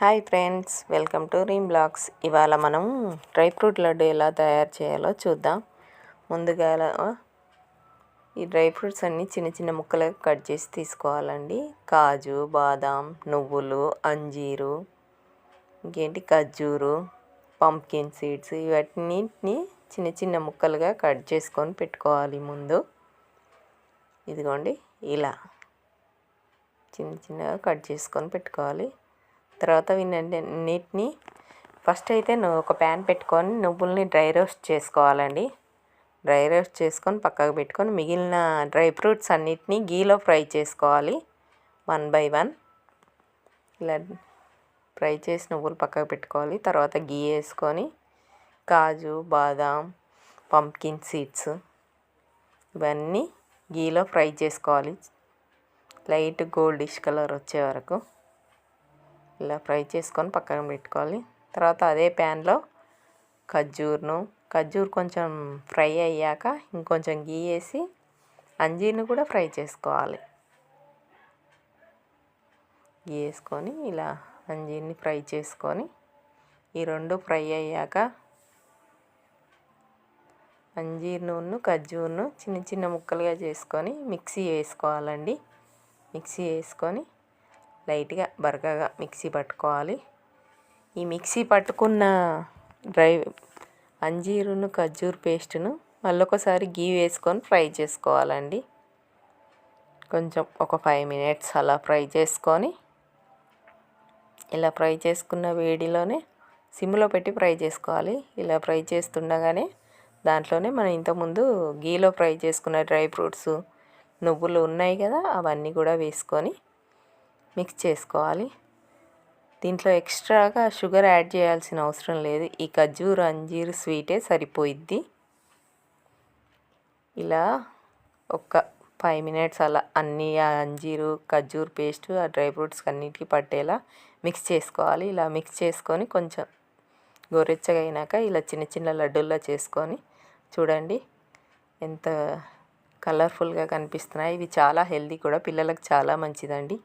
Hi friends, welcome to Reem blogs. ఇవాళ మనం dry fruit laddu ఎలా తయారు చేయాలో చూద్దాం. ముందుగా ఈ డ్రై ఫ్రూట్స్ అన్నీ చిన్న చిన్న ముక్కలుగా కట్ చేసి తీసుకోవాలండి. కాజు, బాదాం, నువ్వులు, అంజీరు, ఖర్జూరు, పంప్కిన్ సీడ్స్, ఇవన్నిటిని చిన్న చిన్న ముక్కలుగా కట్ చేసుకొని పెట్టుకోవాలి. ముందు ఇదిగోండి ఇలా చిన్న చిన్నగా కట్ చేసుకొని పెట్టుకోవాలి. తర్వాత వీటన్నిటిని ఫస్ట్ అయితే ఒక ప్యాన్ పెట్టుకొని నువ్వుల్ని డ్రై రోస్ట్ చేసుకోవాలండి. డ్రై రోస్ట్ చేసుకొని పక్కకు పెట్టుకొని మిగిలిన డ్రై ఫ్రూట్స్ అన్నిటినీ గీలో ఫ్రై చేసుకోవాలి. 1 by 1 ఇలా ఫ్రై చేసి నువ్వులు పక్కకు పెట్టుకోవాలి. తర్వాత గీ వేసుకొని కాజు, బాదాం, పంప్కిన్ సీడ్స్ ఇవన్నీ గీలో ఫ్రై చేసుకోవాలి. లైట్ గోల్డిష్ కలర్ వచ్చే వరకు ఇలా ఫ్రై చేసుకొని పక్కన పెట్టుకోవాలి. తర్వాత అదే ప్యాన్లో ఖర్జూరు కొంచెం ఫ్రై అయ్యాక ఇంకొంచెం గీ వేసి అంజీర్ని కూడా ఫ్రై చేసుకోవాలి. గీ వేసుకొని ఇలా అంజీర్ని ఫ్రై చేసుకొని ఈ రెండు ఫ్రై అయ్యాక అంజీర్ను ఖర్జూరును చిన్న చిన్న ముక్కలుగా చేసుకొని మిక్సీ వేసుకోవాలండి. మిక్సీ వేసుకొని లైట్గా బరకగా మిక్సీ పట్టుకోవాలి. ఈ మిక్సీ పట్టుకున్న అంజీరును ఖర్జూర్ పేస్టును మళ్ళీ ఒకసారి గీ వేసుకొని ఫ్రై చేసుకోవాలండి. కొంచెం ఒక 5 minutes అలా ఫ్రై చేసుకొని ఇలా ఫ్రై చేసుకున్న వేడిలోనే సిమ్లో పెట్టి ఫ్రై చేసుకోవాలి. ఇలా ఫ్రై చేస్తుండగానే దాంట్లోనే మనం ఇంతకుముందు గీలో ఫ్రై చేసుకున్న డ్రై ఫ్రూట్స్, నువ్వులు ఉన్నాయి కదా, అవన్నీ కూడా వేసుకొని మిక్స్ చేసుకోవాలి. దీంట్లో ఎక్స్ట్రాగా షుగర్ యాడ్ చేయాల్సిన అవసరం లేదు. ఈ ఖర్జూరు అంజీరు స్వీటే సరిపోయిద్ది. ఇలా ఒక 5 minutes అలా అన్నీ అంజీరు ఖర్జూరు పేస్ట్ ఆ డ్రై ఫ్రూట్స్కి అన్నిటికీ పట్టేలా మిక్స్ చేసుకోవాలి. ఇలా మిక్స్ చేసుకొని కొంచెం గోరెచ్చగా అయినాక ఇలా చిన్న చిన్న లడ్డూల్లో చేసుకొని చూడండి ఎంత కలర్ఫుల్గా కనిపిస్తున్నాయి. ఇవి చాలా హెల్దీ కూడా, పిల్లలకు చాలా మంచిదండి.